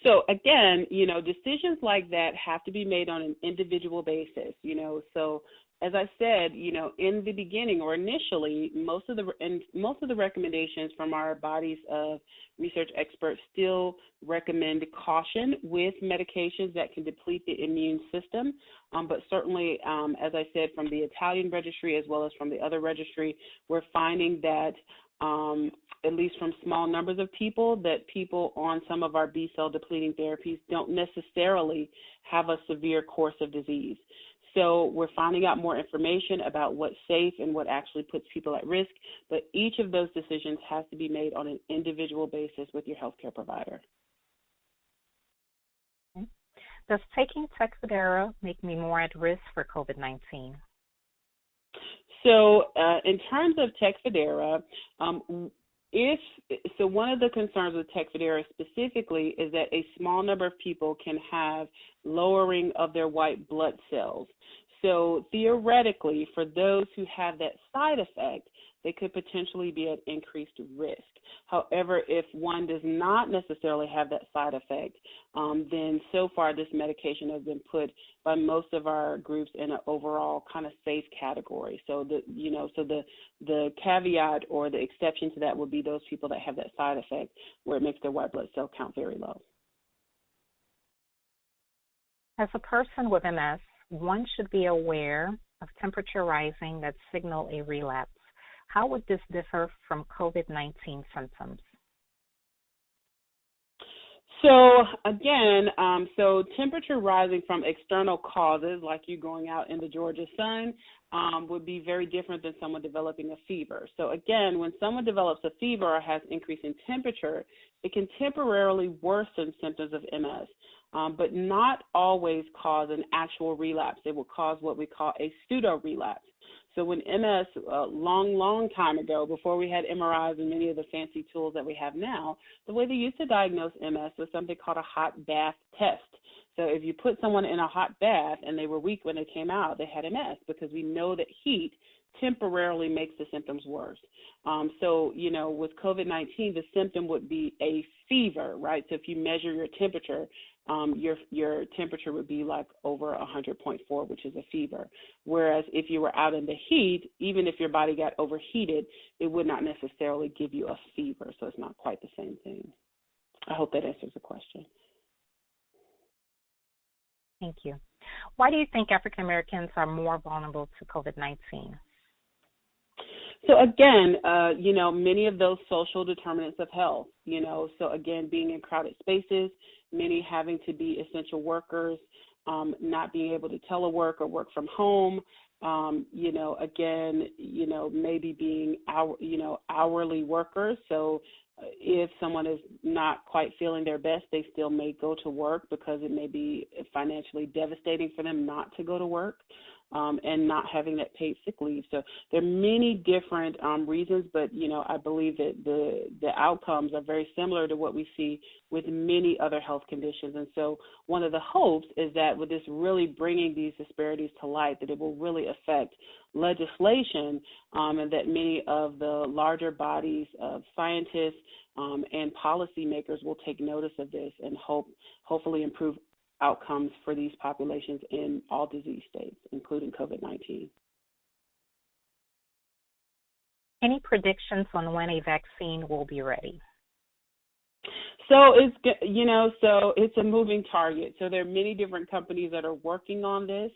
So again, decisions like that have to be made on an individual basis, So as I said, in the beginning or initially, most of the recommendations from our bodies of research experts still recommend caution with medications that can deplete the immune system. But certainly, as I said, from the Italian registry as well as from the other registry, we're finding that at least from small numbers of people, that people on some of our B-cell depleting therapies don't necessarily have a severe course of disease. So we're finding out more information about what's safe and what actually puts people at risk, but each of those decisions has to be made on an individual basis with your healthcare provider.
Okay. Does taking Tecfidera make me more at risk for COVID-19?
So in terms of Tecfidera, one of the concerns with Tecfidera specifically is that a small number of people can have lowering of their white blood cells. So theoretically, for those who have that side effect, they could potentially be at increased risk. However, if one does not necessarily have that side effect, then so far this medication has been put by most of our groups in an overall kind of safe category. So the caveat or the exception to that would be those people that have that side effect where it makes their white blood cell count very low.
As a person with MS, one should be aware of temperature rising that signal a relapse. How would this differ from COVID-19 symptoms?
So again, temperature rising from external causes, like you going out in the Georgia sun, would be very different than someone developing a fever. So again, when someone develops a fever or has increase in temperature, it can temporarily worsen symptoms of MS, but not always cause an actual relapse. It will cause what we call a pseudo-relapse. So when MS, long time ago, before we had MRIs and many of the fancy tools that we have now, the way they used to diagnose MS was something called a hot bath test. So if you put someone in a hot bath and they were weak when they came out, they had MS, because we know that heat temporarily makes the symptoms worse. So, with COVID-19, the symptom would be a fever, right? So if you measure your temperature, your temperature would be like over 100.4, which is a fever. Whereas if you were out in the heat, even if your body got overheated, it would not necessarily give you a fever. So it's not quite the same thing. I hope that answers the question.
Thank you. Why do you think African Americans are more vulnerable to COVID-19?
So again, many of those social determinants of health, so again, being in crowded spaces, many having to be essential workers, not being able to telework or work from home, maybe being hourly workers. So if someone is not quite feeling their best, they still may go to work because it may be financially devastating for them not to go to work. And not having that paid sick leave. So there are many different reasons, but, I believe that the outcomes are very similar to what we see with many other health conditions. And so one of the hopes is that with this really bringing these disparities to light, that it will really affect legislation and that many of the larger bodies of scientists and policymakers will take notice of this and hopefully improve outcomes for these populations in all disease states, including COVID-19.
Any predictions on when a vaccine will be ready?
So it's a moving target. So there are many different companies that are working on this.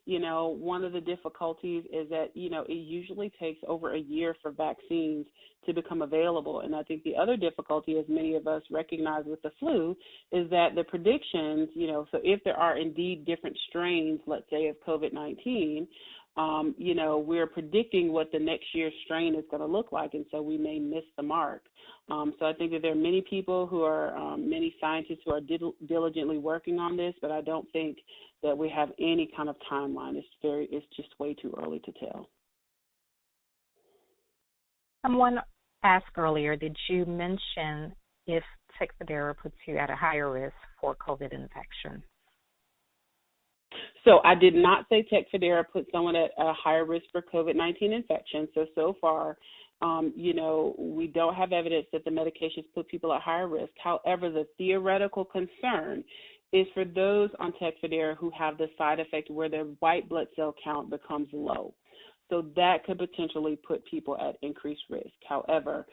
One of the difficulties is that, it usually takes over a year for vaccines to become available. And I think the other difficulty, as many of us recognize with the flu, is that the predictions, so if there are indeed different strains, let's say, of COVID-19, we're predicting what the next year's strain is going to look like, and so we may miss the mark. So I think that there are many people who are, many scientists who are diligently working on this, but I don't think that we have any kind of timeline. It's just way too early to tell.
Someone asked earlier, did you mention if Tecfidera puts you at a higher risk for COVID infection?
So I did not say Tecfidera put someone at a higher risk for COVID-19 infection. So far, we don't have evidence that the medications put people at higher risk. However, the theoretical concern is for those on Tecfidera who have the side effect where their white blood cell count becomes low. So that could potentially put people at increased risk. However,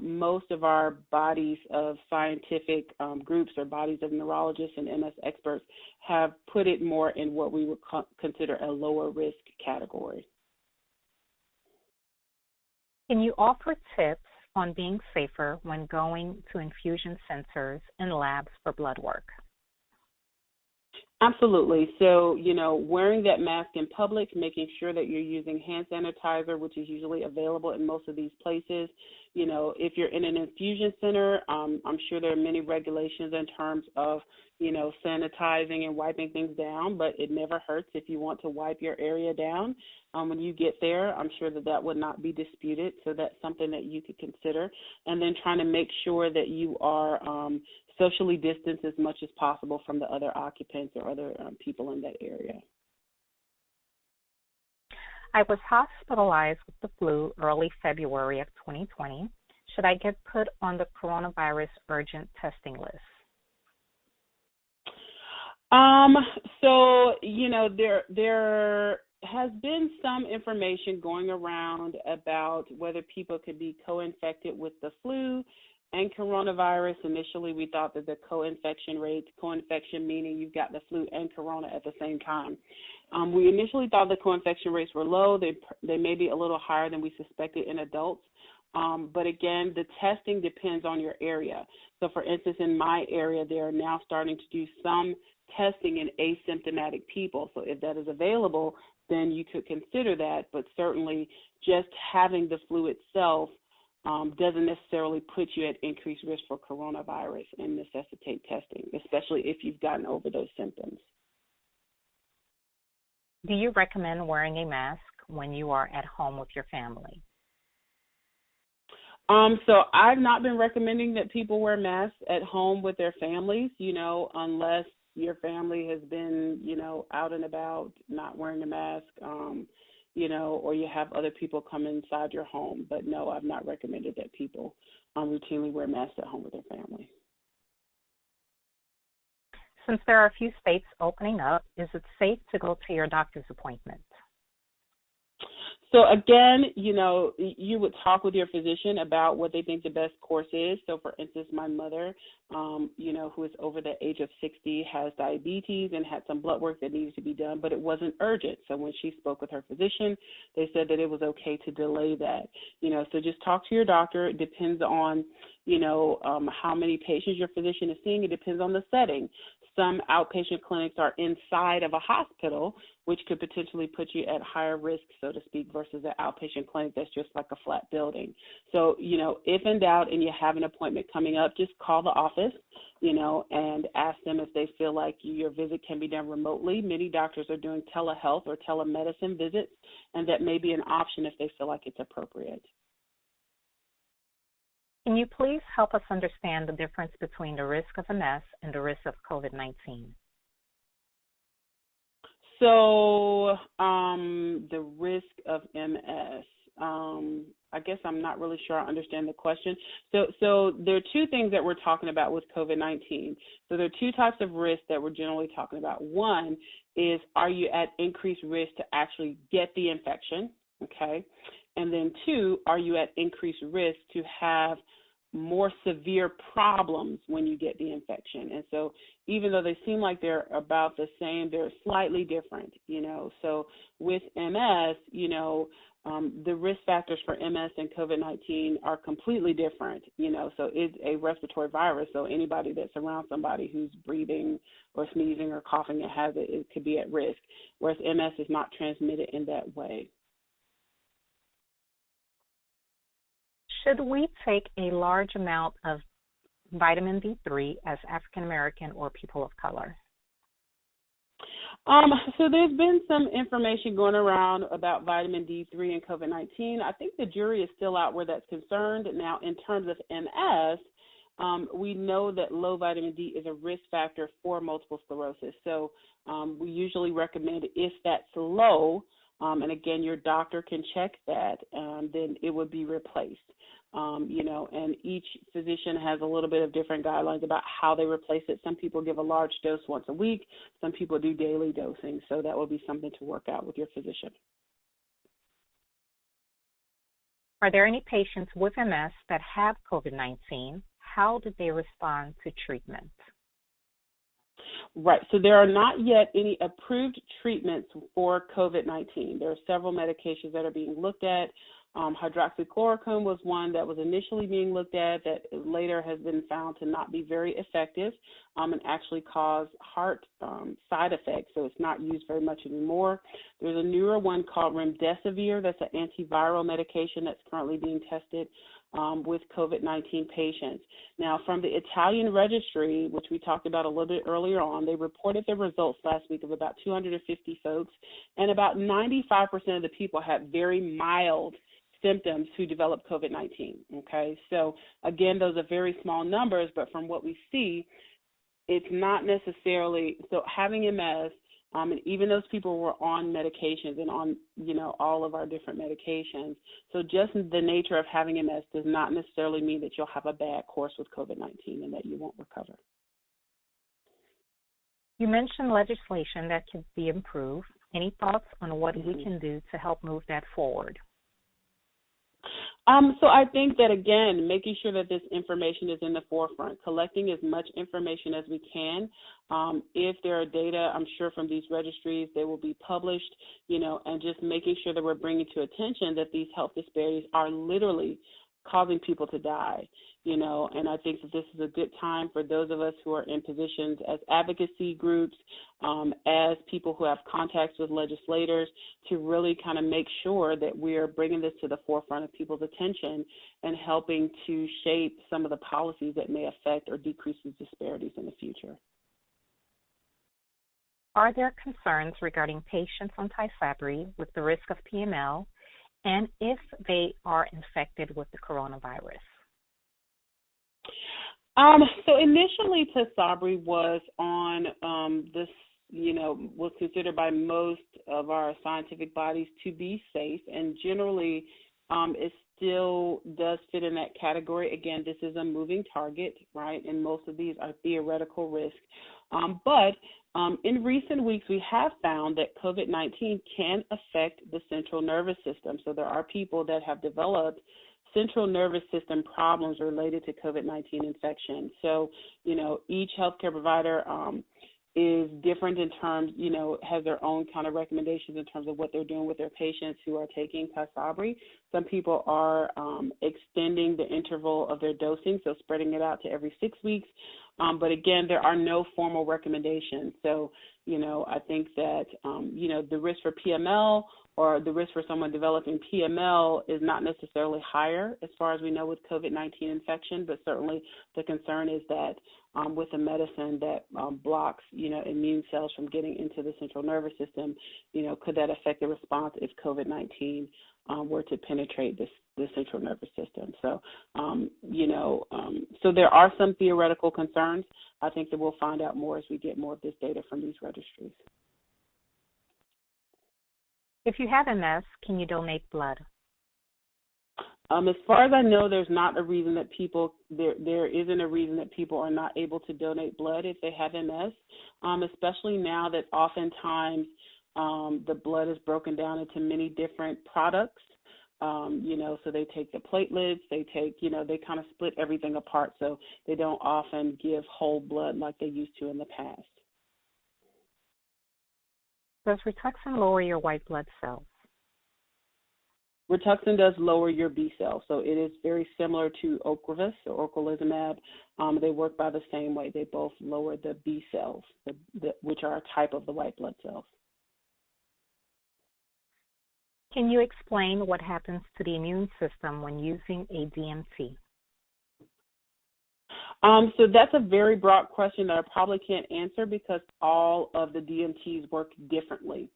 most of our bodies of scientific groups or bodies of neurologists and MS experts have put it more in what we would consider a lower risk category.
Can you offer tips on being safer when going to infusion centers and labs for blood work?
Absolutely. So, wearing that mask in public, making sure that you're using hand sanitizer, which is usually available in most of these places. If you're in an infusion center, I'm sure there are many regulations in terms of, sanitizing and wiping things down, but it never hurts if you want to wipe your area down. When you get there, I'm sure that would not be disputed. So that's something that you could consider. And then trying to make sure that you are socially distanced as much as possible from the other occupants or other people in that area.
I was hospitalized with the flu early February of 2020. Should I get put on the coronavirus urgent testing list? There
has been some information going around about whether people could be co-infected with the flu and coronavirus. Initially, we thought that the co-infection meaning you've got the flu and corona at the same time. We initially thought the co-infection rates were low. They may be a little higher than we suspected in adults. But again, the testing depends on your area. So for instance, in my area, they are now starting to do some testing in asymptomatic people. So if that is available, then you could consider that. But certainly just having the flu itself doesn't necessarily put you at increased risk for coronavirus and necessitate testing, especially if you've gotten over those symptoms.
Do you recommend wearing a mask when you are at home with your family?
So I've not been recommending that people wear masks at home with their families, unless your family has been, out and about, not wearing a mask, or you have other people come inside your home. But no, I've not recommended that people routinely wear masks at home with their family.
Since there are a few states opening up, is it safe to go to your doctor's appointment?
So again, you would talk with your physician about what they think the best course is. So for instance, my mother, who is over the age of 60, has diabetes and had some blood work that needed to be done, but it wasn't urgent. So when she spoke with her physician, they said that it was okay to delay that. So just talk to your doctor. It depends on, how many patients your physician is seeing. It depends on the setting. Some outpatient clinics are inside of a hospital, which could potentially put you at higher risk, so to speak, versus an outpatient clinic that's just like a flat building. So, if in doubt and you have an appointment coming up, just call the office, and ask them if they feel like your visit can be done remotely. Many doctors are doing telehealth or telemedicine visits, and that may be an option if they feel like it's appropriate.
Can you please help us understand the difference between the risk of MS and the risk of COVID-19?
So the risk of MS, I guess I'm not really sure I understand the question. So there are two things that we're talking about with COVID-19. So there are two types of risk that we're generally talking about. One is, are you at increased risk to actually get the infection, okay? And then two, are you at increased risk to have more severe problems when you get the infection? And so even though they seem like they're about the same, they're slightly different, So with MS, the risk factors for MS and COVID-19 are completely different, So it's a respiratory virus, so anybody that's around somebody who's breathing or sneezing or coughing and has it, it could be at risk, whereas MS is not transmitted in that way.
Should we take a large amount of vitamin D3 as African American or people of color?
So there's been some information going around about vitamin D3 and COVID-19. I think the jury is still out where that's concerned. Now, in terms of MS, we know that low vitamin D is a risk factor for multiple sclerosis. So we usually recommend, if that's low, and again, your doctor can check that, then it would be replaced. And each physician has a little bit of different guidelines about how they replace it. Some people give a large dose once a week. Some people do daily dosing. So that would be something to work out with your physician.
Are there any patients with MS that have COVID-19? How did they respond to treatment?
Right. So there are not yet any approved treatments for COVID-19. There are several medications that are being looked at. Hydroxychloroquine was one that was initially being looked at that later has been found to not be very effective and actually cause heart side effects, so it's not used very much anymore. There's a newer one called remdesivir that's an antiviral medication that's currently being tested with COVID-19 patients. Now, from the Italian Registry, which we talked about a little bit earlier on, they reported their results last week of about 250 folks, and about 95% of the people had very mild symptoms who developed COVID-19, okay? So, again, those are very small numbers, but from what we see, it's not necessarily, so having MS, and even those people were on medications and on, all of our different medications. So just the nature of having MS does not necessarily mean that you'll have a bad course with COVID-19 and that you won't recover.
You mentioned legislation that can be improved. Any thoughts on what we can do to help move that forward?
So I think that, again, making sure that this information is in the forefront, collecting as much information as we can. If there are data, I'm sure from these registries, they will be published, and just making sure that we're bringing to attention that these health disparities are literally causing people to die, and I think that this is a good time for those of us who are in positions as advocacy groups, as people who have contacts with legislators, to really kind of make sure that we're bringing this to the forefront of people's attention and helping to shape some of the policies that may affect or decrease these disparities in the future.
Are there concerns regarding patients on Tysabri with the risk of PML, and if they are infected with the coronavirus?
So initially, Tysabri was on the was considered by most of our scientific bodies to be safe, and generally it still does fit in that category. Again, this is a moving target, right? And most of these are theoretical risk. But in recent weeks, we have found that COVID-19 can affect the central nervous system. So there are people that have developed central nervous system problems related to COVID-19 infection. So, each healthcare provider is different in terms, has their own kind of recommendations in terms of what they're doing with their patients who are taking Tysabri. Some people are extending the interval of their dosing, so spreading it out to every 6 weeks. But again, there are no formal recommendations. So, I think that, the risk for PML or the risk for someone developing PML is not necessarily higher as far as we know with COVID-19 infection, but certainly the concern is that with a medicine that blocks, immune cells from getting into the central nervous system, could that affect the response if COVID-19 were to penetrate the central nervous system? So, so there are some theoretical concerns. I think that we'll find out more as we get more of this data from these registries.
If you have MS, can you donate blood?
As far as I know, there's not a reason that there isn't a reason that people are not able to donate blood if they have MS, especially now that oftentimes the blood is broken down into many different products. So they take the platelets, they kind of split everything apart, so they don't often give whole blood like they used to in the past.
Does Rituxan lower your white blood cells?
Rituxan does lower your B cells, so it is very similar to Ocrevus or ocrelizumab. They work by the same way. They both lower the B cells, which are a type of the white blood cells.
Can you explain what happens to the immune system when using a DMT?
So that's a very broad question that I probably can't answer because all of the DMTs work differently.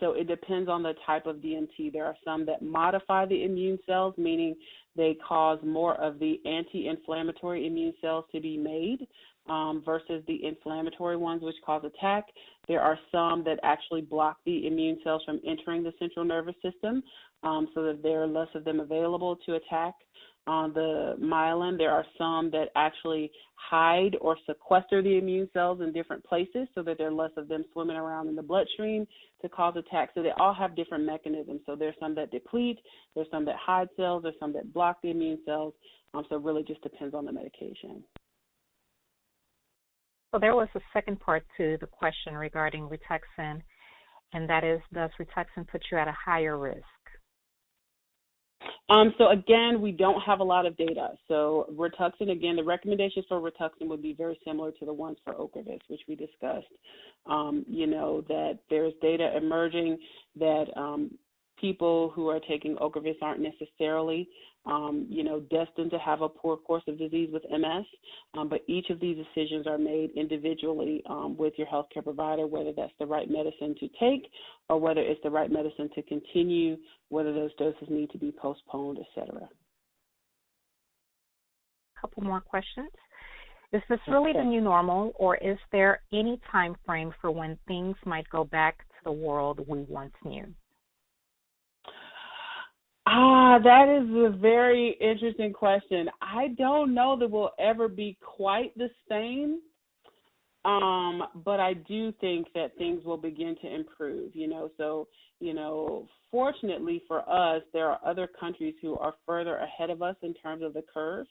So it depends on the type of DMT. There are some that modify the immune cells, meaning they cause more of the anti-inflammatory immune cells to be made versus the inflammatory ones, which cause attack. There are some that actually block the immune cells from entering the central nervous system so that there are less of them available to attack. The myelin, there are some that actually hide or sequester the immune cells in different places so that there are less of them swimming around in the bloodstream to cause attacks. So they all have different mechanisms. So there's some that deplete, there's some that hide cells, there's some that block the immune cells. So it really just depends on the medication.
So there was a second part to the question regarding Rituxan, and that is, does Rituxan put you at a higher risk?
So again, we don't have a lot of data. So Rituxan, again, the recommendations for Rituxan would be very similar to the ones for Ocrevus, which we discussed. That there's data emerging that people who are taking Ocrevus aren't necessarily, destined to have a poor course of disease with MS. But each of these decisions are made individually with your healthcare provider, whether that's the right medicine to take or whether it's the right medicine to continue, whether those doses need to be postponed, et cetera.
A couple more questions. Is this really the new normal, or is there any time frame for when things might go back to the world we once knew?
That is a very interesting question. I don't know that we'll ever be quite the same, but I do think that things will begin to improve, So, fortunately for us, there are other countries who are further ahead of us in terms of the curve.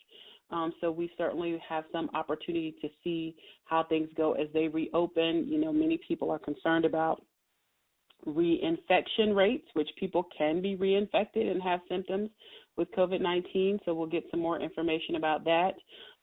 So we certainly have some opportunity to see how things go as they reopen. Many people are concerned about reinfection rates, which people can be reinfected and have symptoms with COVID-19. So we'll get some more information about that.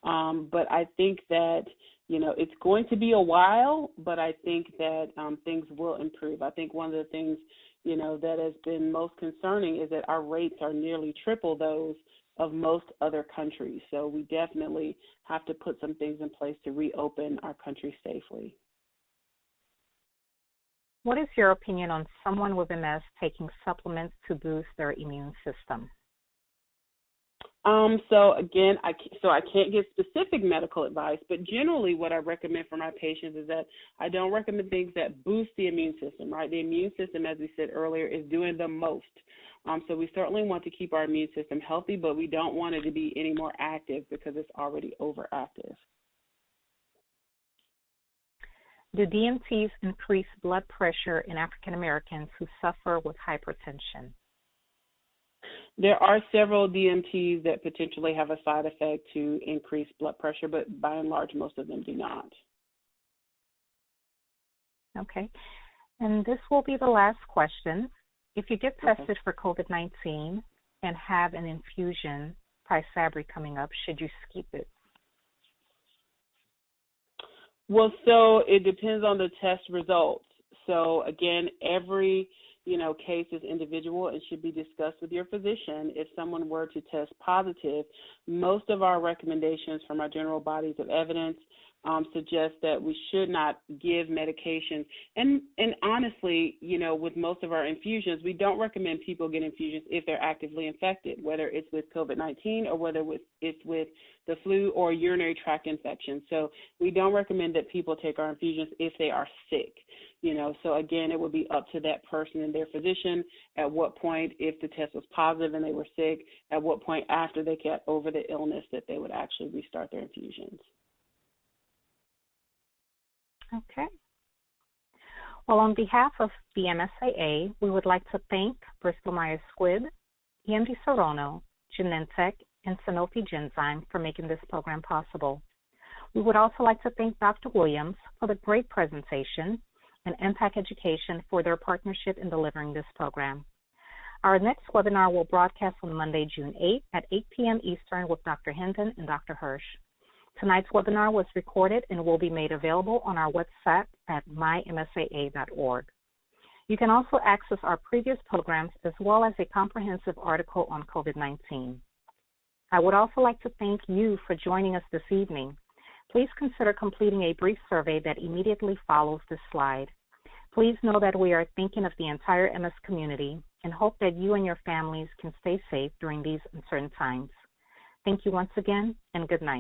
But I think that, it's going to be a while, but I think that things will improve. I think one of the things, that has been most concerning is that our rates are nearly triple those of most other countries. So we definitely have to put some things in place to reopen our country safely.
What is your opinion on someone with MS taking supplements to boost their immune system?
So again, I can't give specific medical advice, but generally what I recommend for my patients is that I don't recommend things that boost the immune system, right? The immune system, as we said earlier, is doing the most. So we certainly want to keep our immune system healthy, but we don't want it to be any more active because it's already overactive.
Do DMTs increase blood pressure in African Americans who suffer with hypertension?
There are several DMTs that potentially have a side effect to increase blood pressure, but by and large, most of them do not.
Okay. And this will be the last question. If you get tested for COVID-19 and have an infusion, Tysabri coming up, should you skip it?
Well, so it depends on the test results. So again, every case is individual and should be discussed with your physician. If someone were to test positive, most of our recommendations from our general bodies of evidence suggest that we should not give medications. And honestly, with most of our infusions, we don't recommend people get infusions if they're actively infected, whether it's with COVID-19 or whether it's with the flu or urinary tract infection. So we don't recommend that people take our infusions if they are sick. So again, it would be up to that person and their physician at what point, if the test was positive and they were sick, at what point after they got over the illness that they would actually restart their infusions.
Okay. Well, on behalf of the MSIA, we would like to thank Bristol Myers Squibb, EMD Serono, Genentech, and Sanofi Genzyme for making this program possible. We would also like to thank Dr. Williams for the great presentation and Impact Education for their partnership in delivering this program. Our next webinar will broadcast on Monday, June 8th at 8 p.m. Eastern with Dr. Hendon and Dr. Hirsch. Tonight's webinar was recorded and will be made available on our website at mymsaa.org. You can also access our previous programs as well as a comprehensive article on COVID-19. I would also like to thank you for joining us this evening. Please consider completing a brief survey that immediately follows this slide. Please know that we are thinking of the entire MS community and hope that you and your families can stay safe during these uncertain times. Thank you once again, and good night.